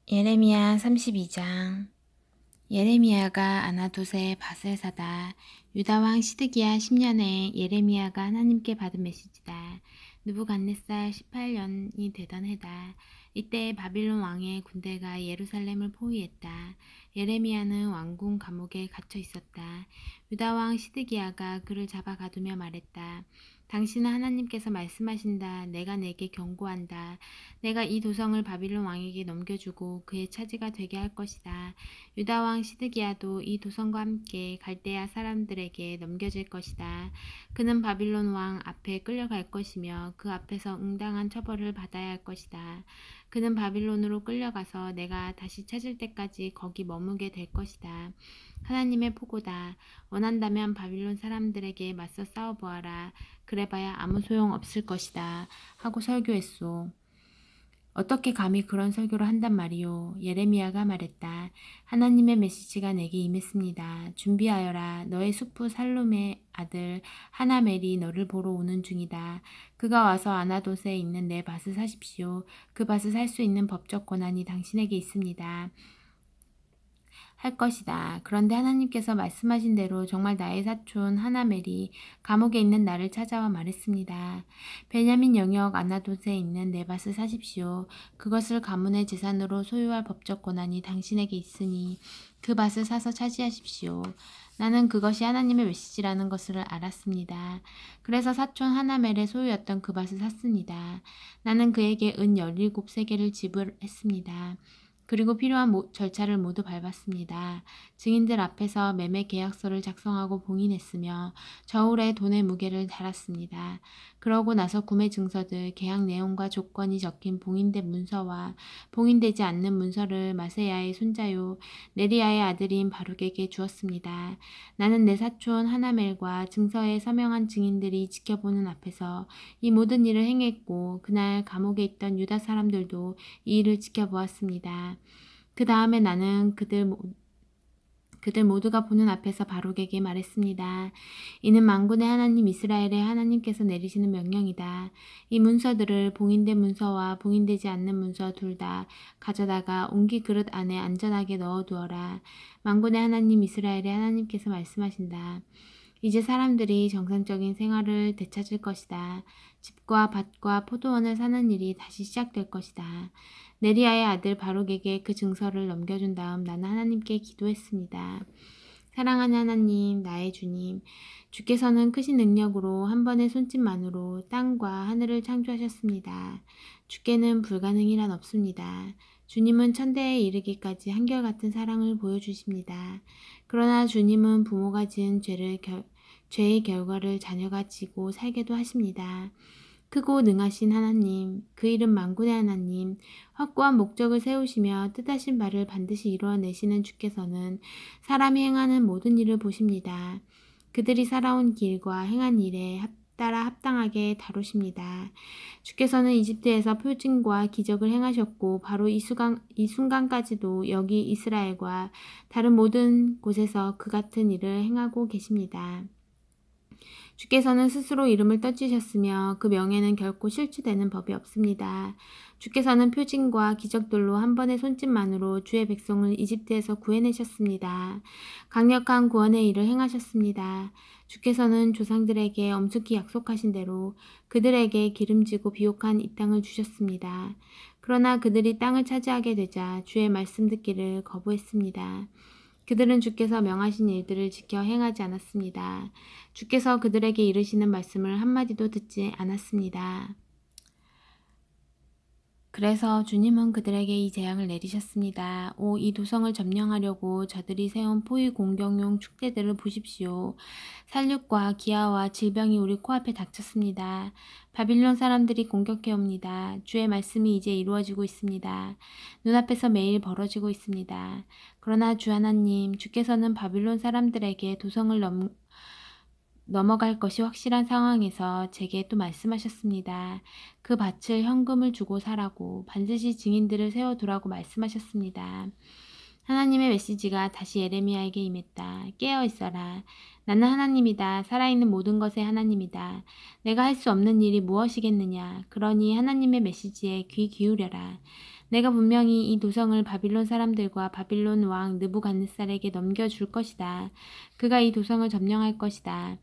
예레미야 32장. 예레미야가 아나돗에 밭을 사다. 유다 왕 시드기야 10년에 예레미야가 하나님께 받은 메시지다. 느부갓네살 18년이 되던 해다. 이때 바빌론 왕의 군대가 예루살렘을 포위했다. 예레미야는 왕궁 감옥에 갇혀 있었다. 유다 왕 시드기야가 그를 잡아 가두며 말했다. 당신은 하나님께서 말씀하신다. 내가 내게 경고한다. 내가 이 도성을 바빌론 왕에게 넘겨주고 그의 차지가 되게 할 것이다. 유다 왕 시드기야도 이 도성과 함께 갈대아 사람들에게 넘겨질 것이다. 그는 바빌론 왕 앞에 끌려갈 것이며 그 앞에서 응당한 처벌을 받아야 할 것이다. 그는 바빌론으로 끌려가서 내가 다시 찾을 때까지 거기 머무게 될 것이다. 하나님의 포고다. 원한다면 바빌론 사람들에게 맞서 싸워보아라. 그래봐야 아무 소용 없을 것이다. 하고 설교했소. 어떻게 감히 그런 설교를 한단 말이오. 예레미야가 말했다. 하나님의 메시지가 내게 임했습니다. 준비하여라. 너의 숙부 살룸의 아들 하나멜이 너를 보러 오는 중이다. 그가 와서 아나돗에 있는 내 밭을 사십시오. 그 밭을 살 수 있는 법적 권한이 당신에게 있습니다. 할 것이다. 그런데 하나님께서 말씀하신 대로 정말 나의 사촌 하나멜이 감옥에 있는 나를 찾아와 말했습니다. 베냐민 영역 아나돗에 있는 내 밭을 사십시오. 그것을 가문의 재산으로 소유할 법적 권한이 당신에게 있으니 그 밭을 사서 차지하십시오. 나는 그것이 하나님의 메시지라는 것을 알았습니다. 그래서 사촌 하나멜의 소유였던 그 밭을 샀습니다. 나는 그에게 은 17세겔을 지불했습니다. 그리고 필요한 절차를 모두 밟았습니다. 증인들 앞에서 매매 계약서를 작성하고 봉인했으며 저울에 돈의 무게를 달았습니다. 그러고 나서 구매 증서들, 계약 내용과 조건이 적힌 봉인된 문서와 봉인되지 않는 문서를 마세야의 손자요 네리야의 아들인 바룩에게 주었습니다. 나는 내 사촌 하나멜과 증서에 서명한 증인들이 지켜보는 앞에서 이 모든 일을 행했고 그날 감옥에 있던 유다 사람들도 이 일을 지켜보았습니다. 그 다음에 나는 그들 모두가 보는 앞에서 바룩에게 말했습니다. 이는 만군의 하나님 이스라엘의 하나님께서 내리시는 명령이다. 이 문서들을 봉인된 문서와 봉인되지 않는 문서 둘 다 가져다가 옹기 그릇 안에 안전하게 넣어두어라. 만군의 하나님 이스라엘의 하나님께서 말씀하신다. 이제 사람들이 정상적인 생활을 되찾을 것이다. 집과 밭과 포도원을 사는 일이 다시 시작될 것이다. 네리야의 아들 바룩에게 그 증서를 넘겨준 다음 나는 하나님께 기도했습니다. 사랑하는 하나님, 나의 주님, 주께서는 크신 능력으로 한 번의 손짓만으로 땅과 하늘을 창조하셨습니다. 주께는 불가능이란 없습니다. 주님은 천대에 이르기까지 한결같은 사랑을 보여주십니다. 그러나 주님은 부모가 지은 죄의 결과를 자녀가 지고 살게도 하십니다. 크고 능하신 하나님, 그 이름 만군의 하나님, 확고한 목적을 세우시며 뜻하신 바를 반드시 이루어내시는 주께서는 사람이 행하는 모든 일을 보십니다. 그들이 살아온 길과 행한 일에 따라 합당하게 다루십니다. 주께서는 이집트에서 표징과 기적을 행하셨고 바로 이 순간까지도 여기 이스라엘과 다른 모든 곳에서 그 같은 일을 행하고 계십니다. 주께서는 스스로 이름을 떠지셨으며 그 명예는 결코 실추되는 법이 없습니다. 주께서는 표징과 기적들로 한 번의 손짓만으로 주의 백성을 이집트에서 구해내셨습니다. 강력한 구원의 일을 행하셨습니다. 주께서는 조상들에게 엄숙히 약속하신 대로 그들에게 기름지고 비옥한 이 땅을 주셨습니다. 그러나 그들이 땅을 차지하게 되자 주의 말씀 듣기를 거부했습니다. 그들은 주께서 명하신 일들을 지켜 행하지 않았습니다. 주께서 그들에게 이르시는 말씀을 한마디도 듣지 않았습니다. 그래서 주님은 그들에게 이 재앙을 내리셨습니다. 이 도성을 점령하려고 저들이 세운 포위 공격용 축대들을 보십시오. 살육과 기아와 질병이 우리 코앞에 닥쳤습니다. 바빌론 사람들이 공격해옵니다. 주의 말씀이 이제 이루어지고 있습니다. 눈앞에서 매일 벌어지고 있습니다. 그러나 주 하나님, 주께서는 바빌론 사람들에게 도성을 넘어갈 것이 확실한 상황에서 제게 또 말씀하셨습니다. 그 밭을 현금을 주고 사라고 반드시 증인들을 세워두라고 말씀하셨습니다. 하나님의 메시지가 다시 예레미야에게 임했다. 깨어 있어라. 나는 하나님이다. 살아있는 모든 것의 하나님이다. 내가 할 수 없는 일이 무엇이겠느냐. 그러니 하나님의 메시지에 귀 기울여라. 내가 분명히 이 도성을 바빌론 사람들과 바빌론 왕 느부갓네살에게 넘겨줄 것이다. 그가 이 도성을 점령할 것이다.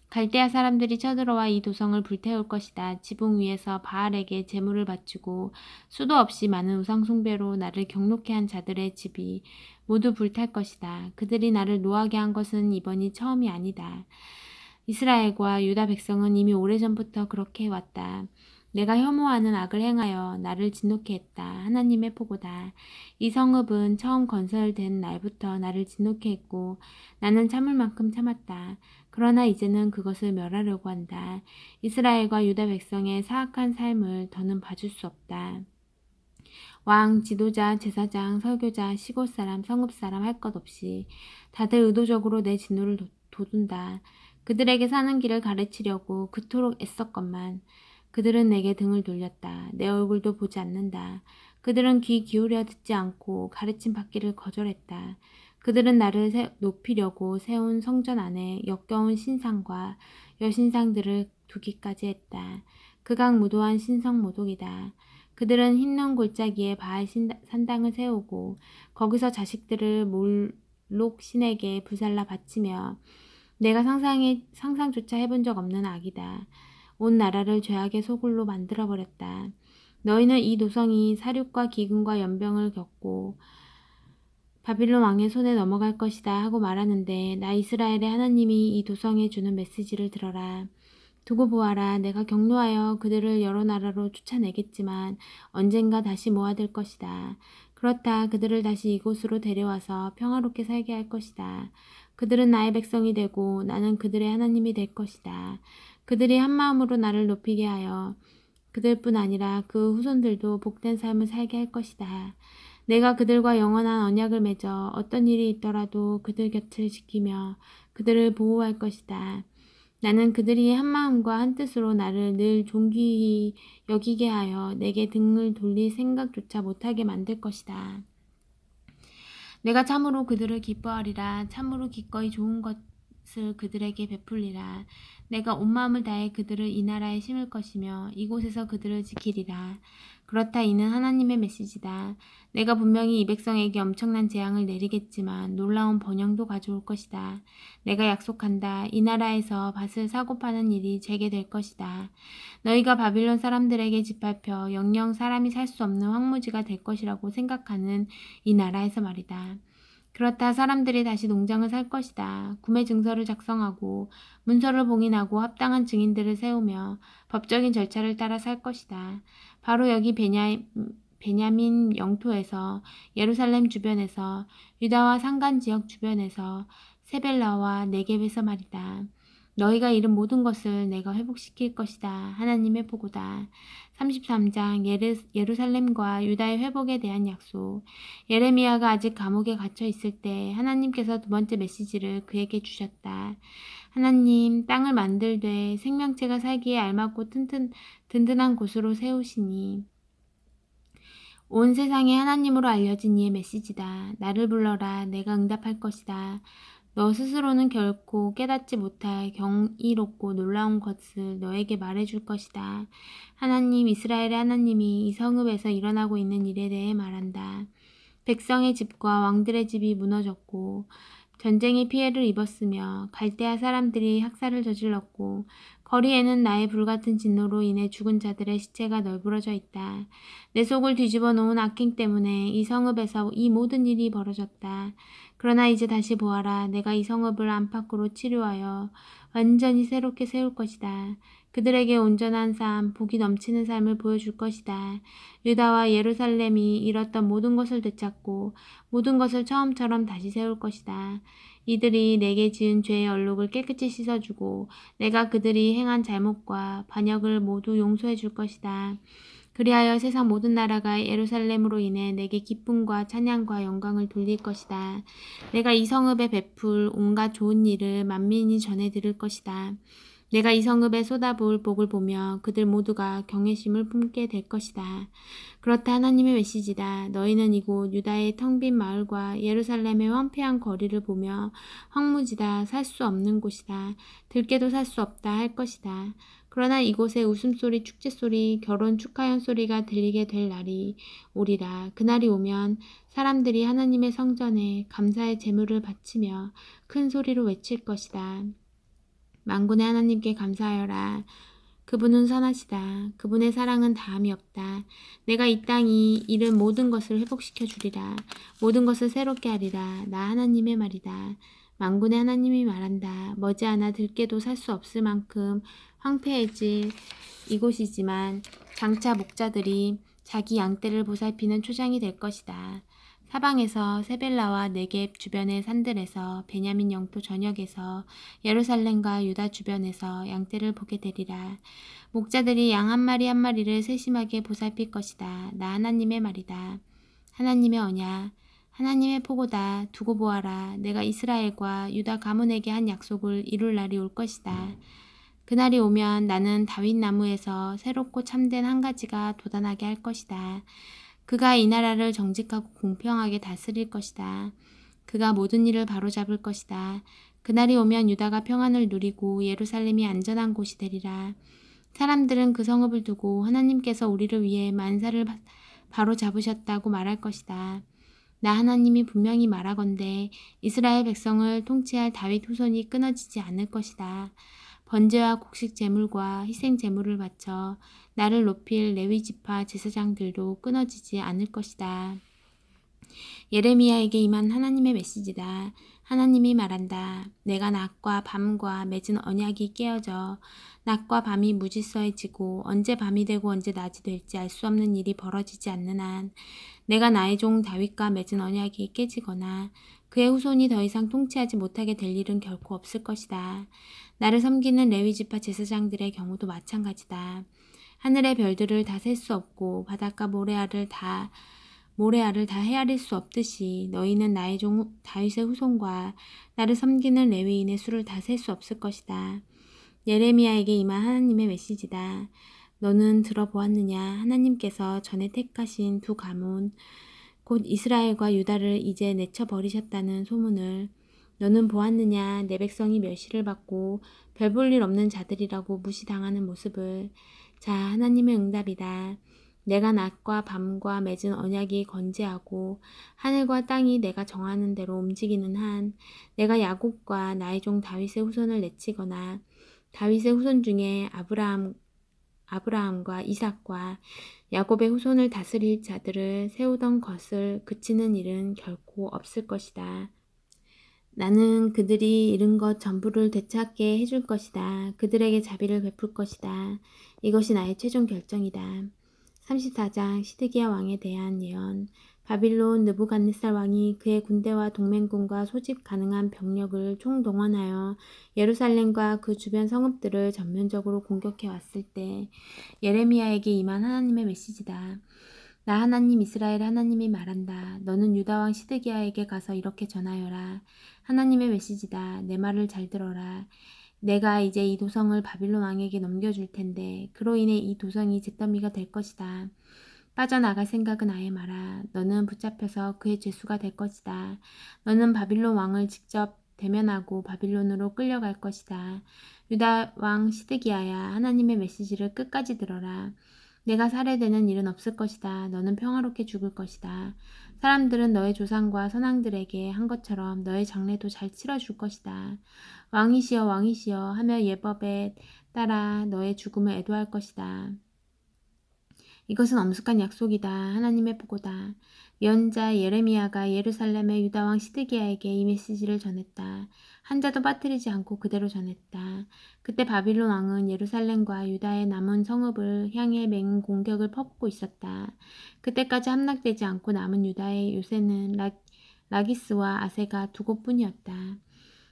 갈대아 사람들이 쳐들어와 이 도성을 불태울 것이다. 지붕 위에서 바알에게 제물을 바치고 수도 없이 많은 우상 숭배로 나를 경록해 한 자들의 집이 모두 불탈 것이다. 그들이 나를 노하게 한 것은 이번이 처음이 아니다. 이스라엘과 유다 백성은 이미 오래전부터 그렇게 해왔다. 내가 혐오하는 악을 행하여 나를 진노케 했다. 하나님의 포고다. 이 성읍은 처음 건설된 날부터 나를 진노케 했고 나는 참을 만큼 참았다. 그러나 이제는 그것을 멸하려고 한다. 이스라엘과 유다 백성의 사악한 삶을 더는 봐줄 수 없다. 왕, 지도자, 제사장, 설교자, 시골 사람, 성읍 사람 할 것 없이 다들 의도적으로 내 진노를 돋운다. 그들에게 사는 길을 가르치려고 그토록 애썼건만 그들은 내게 등을 돌렸다. 내 얼굴도 보지 않는다. 그들은 귀 기울여 듣지 않고 가르침 받기를 거절했다. 그들은 나를 높이려고 세운 성전 안에 역겨운 신상과 여신상들을 두기까지 했다. 극악무도한 신성모독이다. 그들은 흰눈 골짜기에 바알 산당을 세우고 거기서 자식들을 몰록 신에게 부살라 바치며 내가 상상조차 해본 적 없는 악이다. 온 나라를 죄악의 소굴로 만들어버렸다. 너희는 이 도성이 사륙과 기근과 연병을 겪고 바빌론 왕의 손에 넘어갈 것이다 하고 말하는데 나 이스라엘의 하나님이 이 도성에 주는 메시지를 들어라. 두고 보아라. 내가 경노하여 그들을 여러 나라로 쫓아내겠지만 언젠가 다시 모아들 것이다. 그렇다. 그들을 다시 이곳으로 데려와서 평화롭게 살게 할 것이다. 그들은 나의 백성이 되고 나는 그들의 하나님이 될 것이다. 그들이 한마음으로 나를 높이게 하여 그들뿐 아니라 그 후손들도 복된 삶을 살게 할 것이다. 내가 그들과 영원한 언약을 맺어 어떤 일이 있더라도 그들 곁을 지키며 그들을 보호할 것이다. 나는 그들이 한마음과 한뜻으로 나를 늘 존귀히 여기게 하여 내게 등을 돌릴 생각조차 못하게 만들 것이다. 내가 참으로 그들을 기뻐하리라. 참으로 기꺼이 좋은 것을 그들에게 베풀리라. 내가 온 마음을 다해 그들을 이 나라에 심을 것이며 이곳에서 그들을 지키리라. 그렇다. 이는 하나님의 메시지다. 내가 분명히 이 백성에게 엄청난 재앙을 내리겠지만 놀라운 번영도 가져올 것이다. 내가 약속한다. 이 나라에서 밭을 사고 파는 일이 재개될 것이다. 너희가 바빌론 사람들에게 짓밟혀 영영 사람이 살 수 없는 황무지가 될 것이라고 생각하는 이 나라에서 말이다. 그렇다. 사람들이 다시 농장을 살 것이다. 구매 증서를 작성하고 문서를 봉인하고 합당한 증인들을 세우며 법적인 절차를 따라 살 것이다. 바로 여기 베냐민 영토에서, 예루살렘 주변에서, 유다와 산간 지역 주변에서, 세벨라와 네겝에서 말이다. 너희가 잃은 모든 것을 내가 회복시킬 것이다. 하나님의 보고다. 33장 예루살렘과 유다의 회복에 대한 약속. 예레미야가 아직 감옥에 갇혀 있을 때 하나님께서 두 번째 메시지를 그에게 주셨다. 하나님, 땅을 만들되 생명체가 살기에 알맞고 든든한 곳으로 세우시니 온 세상에 하나님으로 알려진 이의 메시지다. 나를 불러라. 내가 응답할 것이다. 너 스스로는 결코 깨닫지 못할 경이롭고 놀라운 것을 너에게 말해줄 것이다. 하나님, 이스라엘의 하나님이 이 성읍에서 일어나고 있는 일에 대해 말한다. 백성의 집과 왕들의 집이 무너졌고 전쟁의 피해를 입었으며 갈대아 사람들이 학살을 저질렀고 거리에는 나의 불같은 진노로 인해 죽은 자들의 시체가 널브러져 있다. 내 속을 뒤집어 놓은 악행 때문에 이 성읍에서 이 모든 일이 벌어졌다. 그러나 이제 다시 보아라. 내가 이 성읍을 안팎으로 치료하여 완전히 새롭게 세울 것이다. 그들에게 온전한 삶, 복이 넘치는 삶을 보여줄 것이다. 유다와 예루살렘이 잃었던 모든 것을 되찾고 모든 것을 처음처럼 다시 세울 것이다. 이들이 내게 지은 죄의 얼룩을 깨끗이 씻어주고 내가 그들이 행한 잘못과 반역을 모두 용서해 줄 것이다. 그리하여 세상 모든 나라가 예루살렘으로 인해 내게 기쁨과 찬양과 영광을 돌릴 것이다. 내가 이 성읍에 베풀 온갖 좋은 일을 만민이 전해 들을 것이다. 내가 이 성읍에 쏟아부을 복을 보며 그들 모두가 경외심을 품게 될 것이다. 그렇다. 하나님의 메시지다. 너희는 이곳 유다의 텅 빈 마을과 예루살렘의 황폐한 거리를 보며 황무지다. 살 수 없는 곳이다. 들깨도 살 수 없다 할 것이다. 그러나 이곳에 웃음소리, 축제소리, 결혼 축하연 소리가 들리게 될 날이 오리라. 그날이 오면 사람들이 하나님의 성전에 감사의 제물을 바치며 큰 소리로 외칠 것이다. 만군의 하나님께 감사하여라. 그분은 선하시다. 그분의 사랑은 다함이 없다. 내가 이 땅이 잃은 모든 것을 회복시켜 주리라. 모든 것을 새롭게 하리라. 나 하나님의 말이다. 만군의 하나님이 말한다. 머지않아 들깨도 살 수 없을 만큼 황폐해질 이곳이지만 장차 목자들이 자기 양떼를 보살피는 초장이 될 것이다. 사방에서 세벨라와 네겝 주변의 산들에서 베냐민 영토 전역에서 예루살렘과 유다 주변에서 양떼를 보게 되리라. 목자들이 양 한 마리 한 마리를 세심하게 보살필 것이다. 나 하나님의 말이다. 하나님의 언약, 하나님의 포고다. 두고 보아라. 내가 이스라엘과 유다 가문에게 한 약속을 이룰 날이 올 것이다. 그날이 오면 나는 다윗 나무에서 새롭고 참된 한 가지가 돋아나게 할 것이다. 그가 이 나라를 정직하고 공평하게 다스릴 것이다. 그가 모든 일을 바로잡을 것이다. 그날이 오면 유다가 평안을 누리고 예루살렘이 안전한 곳이 되리라. 사람들은 그 성읍을 두고 하나님께서 우리를 위해 만사를 바로잡으셨다고 말할 것이다. 나 하나님이 분명히 말하건대 이스라엘 백성을 통치할 다윗 후손이 끊어지지 않을 것이다. 번제와 곡식 제물과 희생 제물을 바쳐 나를 높일 레위 지파 제사장들도 끊어지지 않을 것이다. 예레미야에게 임한 하나님의 메시지다. 하나님이 말한다. 내가 낮과 밤과 맺은 언약이 깨어져 낮과 밤이 무질서해지고 언제 밤이 되고 언제 낮이 될지 알 수 없는 일이 벌어지지 않는 한 내가 나의 종 다윗과 맺은 언약이 깨지거나 그의 후손이 더 이상 통치하지 못하게 될 일은 결코 없을 것이다. 나를 섬기는 레위 지파 제사장들의 경우도 마찬가지다. 하늘의 별들을 다 셀 수 없고 바닷가 모래알을 다 헤아릴 수 없듯이 너희는 나의 종 다윗의 후손과 나를 섬기는 레위인의 수를 다 셀 수 없을 것이다. 예레미야에게 임한 하나님의 메시지다. 너는 들어보았느냐? 하나님께서 전에 택하신 두 가문 곧 이스라엘과 유다를 이제 내쳐버리셨다는 소문을 너는 보았느냐? 내 백성이 멸시를 받고 별 볼 일 없는 자들이라고 무시당하는 모습을. 자, 하나님의 응답이다. 내가 낮과 밤과 맺은 언약이 건재하고 하늘과 땅이 내가 정하는 대로 움직이는 한 내가 야곱과 나의 종 다윗의 후손을 내치거나 다윗의 후손 중에 아브라함과 이삭과 야곱의 후손을 다스릴 자들을 세우던 것을 그치는 일은 결코 없을 것이다. 나는 그들이 잃은 것 전부를 되찾게 해줄 것이다. 그들에게 자비를 베풀 것이다. 이것이 나의 최종 결정이다. 34장 시드기야 왕에 대한 예언. 바빌론 느부갓네살 왕이 그의 군대와 동맹군과 소집 가능한 병력을 총동원하여 예루살렘과 그 주변 성읍들을 전면적으로 공격해 왔을 때 예레미야에게 임한 하나님의 메시지다. 나 하나님 이스라엘 하나님이 말한다. 너는 유다 왕 시드기야에게 가서 이렇게 전하여라. 하나님의 메시지다. 내 말을 잘 들어라. 내가 이제 이 도성을 바빌론 왕에게 넘겨줄 텐데 그로 인해 이 도성이 잿더미가 될 것이다. 빠져나갈 생각은 아예 마라. 너는 붙잡혀서 그의 죄수가 될 것이다. 너는 바빌론 왕을 직접 대면하고 바빌론으로 끌려갈 것이다. 유다 왕 시드기야야, 하나님의 메시지를 끝까지 들어라. 내가 살해되는 일은 없을 것이다. 너는 평화롭게 죽을 것이다. 사람들은 너의 조상과 선왕들에게 한 것처럼 너의 장례도 잘 치러줄 것이다. 왕이시여 왕이시여 하며 예법에 따라 너의 죽음을 애도할 것이다. 이것은 엄숙한 약속이다. 하나님의 보고다. 예언자 예레미야가 예루살렘의 유다왕 시드기야에게 이 메시지를 전했다. 한 자도 빠뜨리지 않고 그대로 전했다. 그때 바빌론 왕은 예루살렘과 유다의 남은 성읍을 향해 맹 공격을 퍼붓고 있었다. 그때까지 함락되지 않고 남은 유다의 요새는 라기스와 아세가 두 곳뿐이었다.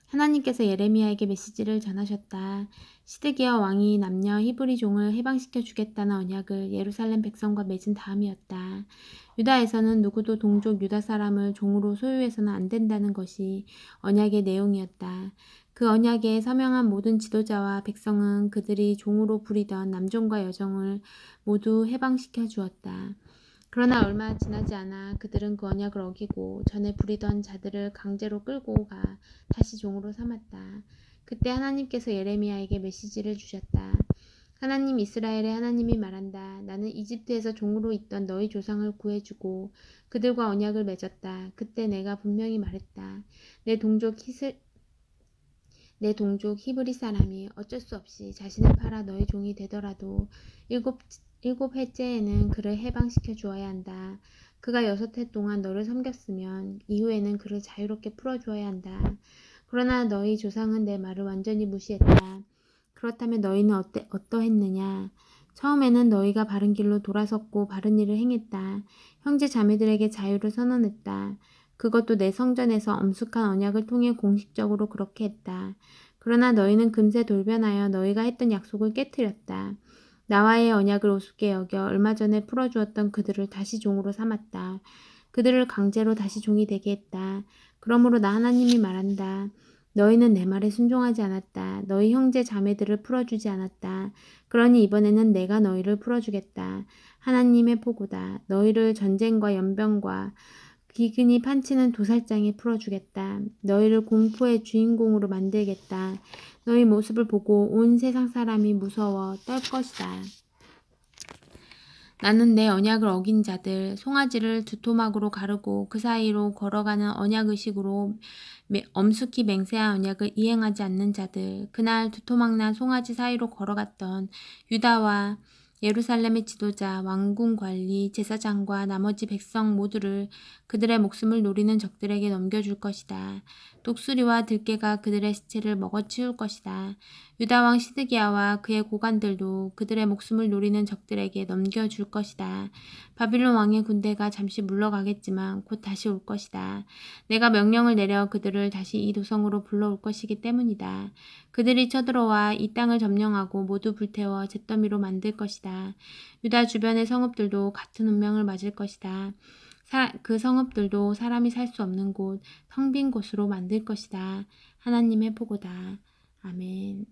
하나님께서 예레미야에게 메시지를 전하셨다. 시드기야 왕이 남녀 히브리 종을 해방시켜 주겠다는 언약을 예루살렘 백성과 맺은 다음이었다. 유다에서는 누구도 동족 유다 사람을 종으로 소유해서는 안 된다는 것이 언약의 내용이었다. 그 언약에 서명한 모든 지도자와 백성은 그들이 종으로 부리던 남종과 여종을 모두 해방시켜 주었다. 그러나 얼마 지나지 않아 그들은 그 언약을 어기고 전에 부리던 자들을 강제로 끌고 가 다시 종으로 삼았다. 그때 하나님께서 예레미야에게 메시지를 주셨다. 하나님 이스라엘의 하나님이 말한다. 나는 이집트에서 종으로 있던 너희 조상을 구해주고 그들과 언약을 맺었다. 그때 내가 분명히 말했다. 내 동족 히브리 사람이 어쩔 수 없이 자신을 팔아 너희 종이 되더라도 일곱 해째에는 그를 해방시켜 주어야 한다. 그가 6해 동안 너를 섬겼으면 이후에는 그를 자유롭게 풀어주어야 한다. 그러나 너희 조상은 내 말을 완전히 무시했다. 그렇다면 너희는 어떠했느냐? 처음에는 너희가 바른 길로 돌아섰고 바른 일을 행했다. 형제 자매들에게 자유를 선언했다. 그것도 내 성전에서 엄숙한 언약을 통해 공식적으로 그렇게 했다. 그러나 너희는 금세 돌변하여 너희가 했던 약속을 깨뜨렸다. 나와의 언약을 우습게 여겨 얼마 전에 풀어주었던 그들을 다시 종으로 삼았다. 그들을 강제로 다시 종이 되게 했다. 그러므로 나 하나님이 말한다. 너희는 내 말에 순종하지 않았다. 너희 형제 자매들을 풀어주지 않았다. 그러니 이번에는 내가 너희를 풀어주겠다. 하나님의 포고다. 너희를 전쟁과 연병과 기근이 판치는 도살장에 풀어주겠다. 너희를 공포의 주인공으로 만들겠다. 너희 모습을 보고 온 세상 사람이 무서워 떨 것이다. 나는 내 언약을 어긴 자들, 송아지를 두 토막으로 가르고 그 사이로 걸어가는 언약의식으로 엄숙히 맹세한 언약을 이행하지 않는 자들, 그날 두 토막난 송아지 사이로 걸어갔던 유다와 예루살렘의 지도자, 왕궁 관리, 제사장과 나머지 백성 모두를 그들의 목숨을 노리는 적들에게 넘겨줄 것이다. 독수리와 들깨가 그들의 시체를 먹어치울 것이다. 유다 왕 시드기야와 그의 고관들도 그들의 목숨을 노리는 적들에게 넘겨줄 것이다. 바빌론 왕의 군대가 잠시 물러가겠지만 곧 다시 올 것이다. 내가 명령을 내려 그들을 다시 이 도성으로 불러올 것이기 때문이다. 그들이 쳐들어와 이 땅을 점령하고 모두 불태워 잿더미로 만들 것이다. 유다 주변의 성읍들도 같은 운명을 맞을 것이다. 그 성읍들도 사람이 살 수 없는 곳, 텅 빈 곳으로 만들 것이다. 하나님의 포고다. 아멘.